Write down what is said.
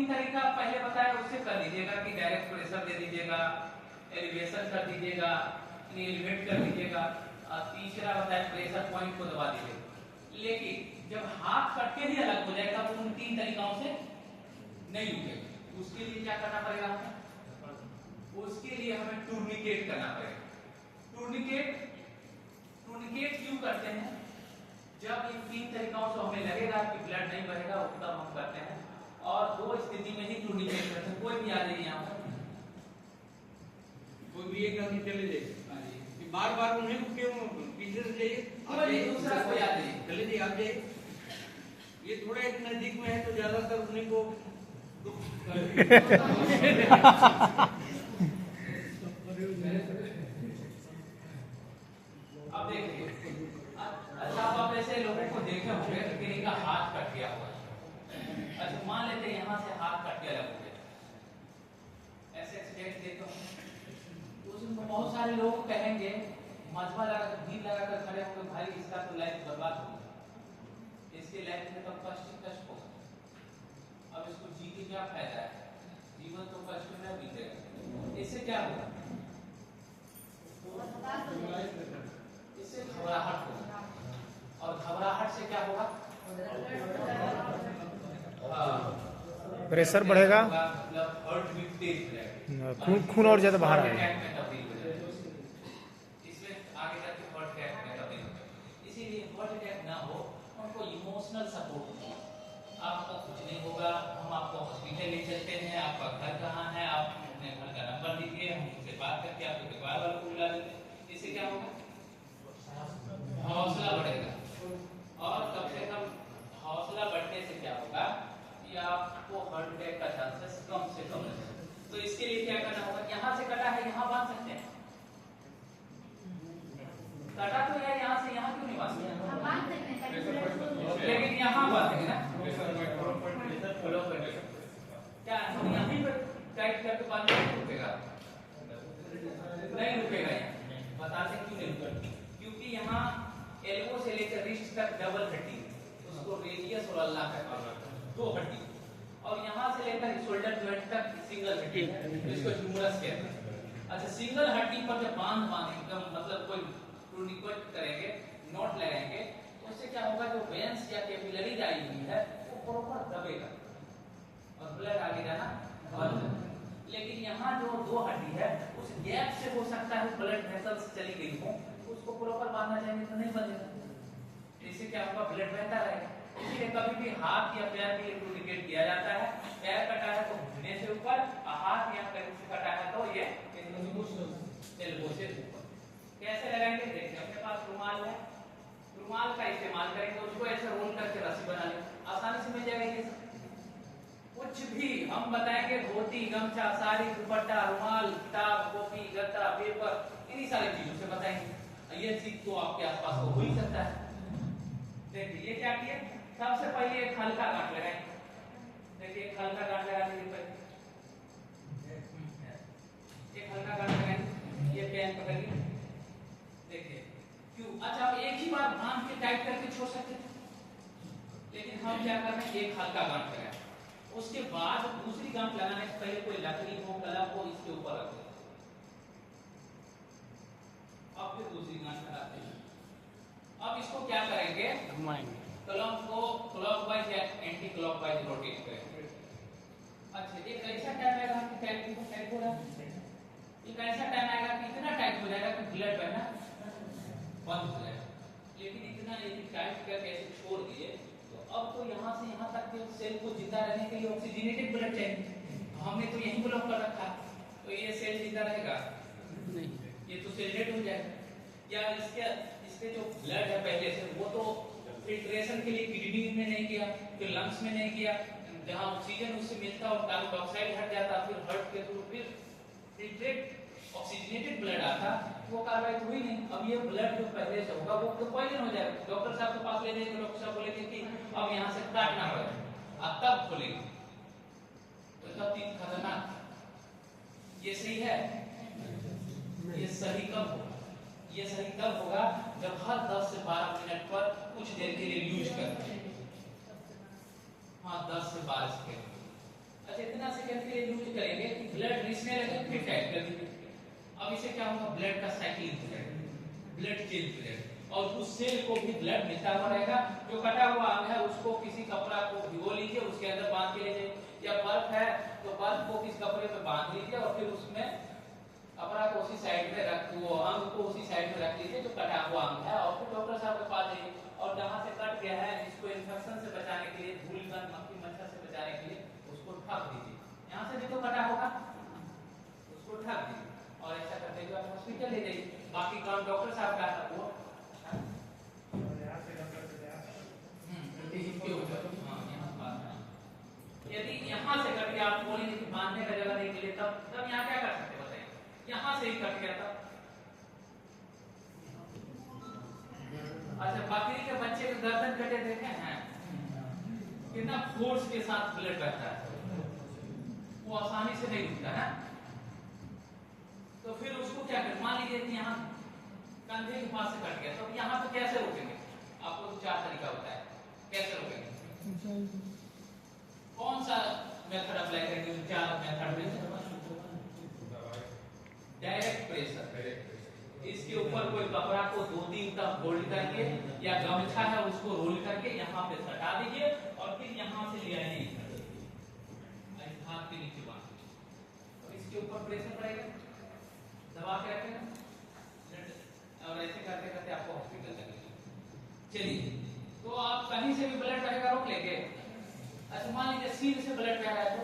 तरीका पहले बताया उससे कर लीजिएगा कि डायरेक्ट प्रेशर दे दीजिएगा, एलिवेशन कर दीजिएगा, एलिवेट कर दीजिएगा, तीसरा बताया प्रेशर पॉइंट को दबा दीजिएगा। लेकिन जब हाथ कटके ही अलग हो जाएगा तो उन 3 तरीकाओं से नहीं रुकेगा। उसके लिए क्या करना पड़ेगा? उसके लिए हमें टूर्निकेट करना पड़ेगा। टूर्निकेट क्यों करते हैं? जब इन 3 तरीकाओं से हमें लगेगा कि ब्लड नहीं बहेगा तब हम करते हैं, और 2 स्थिति में ही टूर्निकेट करते हैं। कोई भी आ जाइए यहाँ पर, कोई भी एक गलती चले जाए, बार बार उन्हें क्यों पीछे से जाइए, दूसरा कोई आ जाइए, चले जाइए, आप जाइए। ये थोड़ा एक नजदीक में है तो ज्यादातर उन्हीं को अब देखिए, अच्छा आप ऐसे लोगों को देखे होंगे कि इनका हाथ कट गया हुआ। अच्छा मान लेते हैं यहाँ से हाथ कट गया हो गया, ऐसे एक्सीडेंट देखे होंगे। उसमें बहुत सारे लोग कहेंगे, मजबा लगा भीड़ लगा कर खड़े होंगे, भाई इसका तो लाइफ बर्बाद हो गया, इसके लाइफ में तो कष्ट हो। अब इसको जी के क्या फायदा है? जीवन तो कष्ट में बीतेगा। इससे क्या होगा? इससे घबराहट होगा, और घबराहट से क्या होगा? प्रेशर बढ़ेगा, मतलब हार्ट बीट तेज हो जाएगा, खून और ज्यादा बाहर आएगा, इसमें आगे जाके हार्ट अटैक में तब्दील होगा। इसीलिए हार्ट अटैक ना हो, उनको इमोशनल सपोर्ट दो। आपको कुछ नहीं होगा, हम आपको हॉस्पिटल ले चलते हैं, आपका घर कहाँ है, आप अपने घर का नंबर दीजिए, हम उनसे बात करके आपके परिवार वालों को बुला देंगे। इससे क्या होगा? हौसला बढ़ेगा, और कम से कम हौसला बढ़ने से क्या होगा कि आपको हार्ट अटैक का चांसेस कम से कम है। तो इसके लिए क्या करना होगा? यहाँ से कटा है, यहाँ बांध सकते हैं। कटा तो है यहाँ से, यहाँ क्यों नहीं बांध सकते? लेकिन यहाँ बांधेंगे ना, क्या हम यहाँ पर टाइट करके बांधे नहीं रुकेगा? नहीं रुकेगा। यहाँ बताते क्यों नहीं रुकेगा? क्योंकि यहाँ एल्बो से लेकर रिस्ट तक डबल हड्डी, उसको रेडियस और अल्लाह कहते हैं, 2 हड्डी, और यहाँ से लेकर शोल्डर जॉइंट तक सिंगल हड्डी, इसको ह्यूमरस कहते हैं। अच्छा, सिंगल हड्डी पर जब बांधेंगे, मतलब कोई टूर्निकेट करेंगे, नॉट लगाएंगे, उससे क्या होगा? जो वेन्स या कैपिलरीज आई हुई है वो प्रॉपर दबेगा और ब्लड आगे जाना बंद। लेकिन यहाँ जो 2 हड्डी है, उस गैप से हो सकता है ब्लड वेसल्स चली गई हो, उसको प्रॉपर बांधना चाहिए तो नहीं बंधेगा। इससे क्या होगा? ब्लड बहता रहेगा। इसलिए कभी भी हाथ या पैर के लिए टूर्निकेट किया जाता है। पैर कटा है तो घुटने से ऊपर, हाथ या पैर से कटा है तो ये एल्बो से ऊपर। कैसे लगाएंगे? देखिए, अपने पास रुमाल है, रुमाल का इस्तेमाल करेंगे, उसको ऐसे रोल करके रस्सी बना लेंगे, आसानी से मिल जाएगा। ये कुछ भी हम बताएंगे, धोती, गमछा, साड़ी, दुपट्टा, रुमाल, किताब, कॉपी, गत्ता, पेपर, इन्हीं सारी चीजों से बताएंगे। ये चीज तो आपके आसपास हो ही सकता है। देखिए ये क्या किया? सबसे पहले एक हल्का गांठ लगाएंगे। देखिए एक हल्का गांठ लगा दीजिए, एक हल्का गांठ लगाएंगे, ये पेन पकड़िए। देखिए क्यों? अच्छा, आप एक ही बार बांध के टाइट करके छोड़ सकते थे, लेकिन हम क्या कर रहे हैं? एक हल्का गांठ लगाए, उसके बाद दूसरी गांठ लगाने से पहले कोई लकड़ी हो, कलम हो, इसके ऊपर रख दें, अब फिर दूसरी गांठ लगाते हैं। अब इसको क्या करेंगे? कलम को क्लॉकवाइज या एंटी क्लॉकवाइज रोटेट करेंगे। अच्छा, एक ऐसा टाइम आएगा कि टाइट हो रहा है, एक ऐसा टाइम आएगा कि इतना टाइट हो जाएगा कि ब्लड बहना बंद हो जाएगा। लेकिन इतना यदि टाइट करके ऐसे छोड़ दिए तो अब तो यहाँ से यहाँ तक के सेल को जिंदा रहने के लिए ऑक्सीजनेटेड ब्लड चाहिए। हमने तो यही ब्लॉक कर रखा, तो ये सेल जिंदा रहेगा नहीं, ये तो सेल डेड हो जाएगा। या इसके जो ब्लड है पहले से, वो तो फिल्ट्रेशन के लिए किडनी में नहीं किया, फिर लंग्स में नहीं किया, जहाँ ऑक्सीजन उससे मिलता और कार्बन डाइऑक्साइड हट जाता, फिर हार्ट के थ्रू फिर फिल्ट्रेट ऑक्सीजनेटेड ब्लड आता, वो कार्रवाई हुई नहीं। अब ये ब्लड जो पहले से होगा वो तो पॉइजन हो जाएगा। डॉक्टर साहब के पास ले जाएंगे, डॉक्टर साहब बोलेंगे कि अब यहाँ से काटना पड़ेगा, अब तब खोलेंगे, तो सब चीज खतरनाक। ये सही है? ये सही कब होगा? ये सही तब होगा जब हर 10 से 12 मिनट पर कुछ देर के लिए यूज करते हैं। हाँ, 10 से 12 सेकेंड। अच्छा इतना सेकंड के लिए यूज करेंगे कि ब्लड रिसने लगे फिर टाइट कर दीजिए। अब इसे क्या होगा, ब्लड का साइकिलिंग हो जाएगा, ब्लड चेंज हो जाएगा और उस सेल को भी ब्लड मिलता हुआ रहेगा। जो कटा हुआ अंग है उसको किसी कपड़ा को भिगो लीजिए, उसके अंदर बांध के ले जाइए, या बर्फ है तो बर्फ को किस कपड़े पे बांध लीजिए और फिर उसमें कपड़ा को उसी साइड में रख, वो अंग को उसी साइड में रख लीजिए जो कटा हुआ अंग है, और फिर डॉक्टर साहब के पास जाइए। और जहां से कट गया है इसको इन्फेक्शन से बचाने के लिए, धूल कण मक्खी मच्छर से बचाने के लिए उसको ढक दीजिए। यहाँ से भी तो कटा होगा, उसको ढक दीजिए और ऐसा करते हुए आप हॉस्पिटल ले जाइए। बाकी काम डॉक्टर साहब का था वो यदि यहाँ से कट गया, आप बोलेंगे कि बांधने का जगह नहीं मिले, तब यहाँ क्या कर सकते बताइए? यहाँ से ही कट गया तब। अच्छा बकरी के बच्चे के गर्दन कटे देखे हैं, कितना फोर्स के साथ ब्लड बहता है, वो आसानी से नहीं रुकता है। तो फिर उसको क्या करें, मान लीजिए कि यहाँ कंधे के पास से कट गया, तो यहाँ पे कैसे रोकेंगे? आपको तो 4 तरीका होता है, कैसे रोकेंगे? कौन सा मेथड अप्लाई करेंगे? 4 मेथड में डायरेक्ट प्रेशर, इसके ऊपर कोई कपड़ा को 2-3 तक फोल्ड करके या गमछा है उसको रोल करके यहाँ पे सटा दीजिए और फिर यहाँ से ले आइए हाथ के नीचे बांध दीजिए और इसके ऊपर प्रेशर पड़ेगा, दबा के रखेगा और ऐसे करते करते आपको हॉस्पिटल तक ले चलिए। तो आप कहीं से भी ब्लड बहेगा रोक लेंगे। अच्छा मान लीजिए सीने से ब्लड बह रहा है तो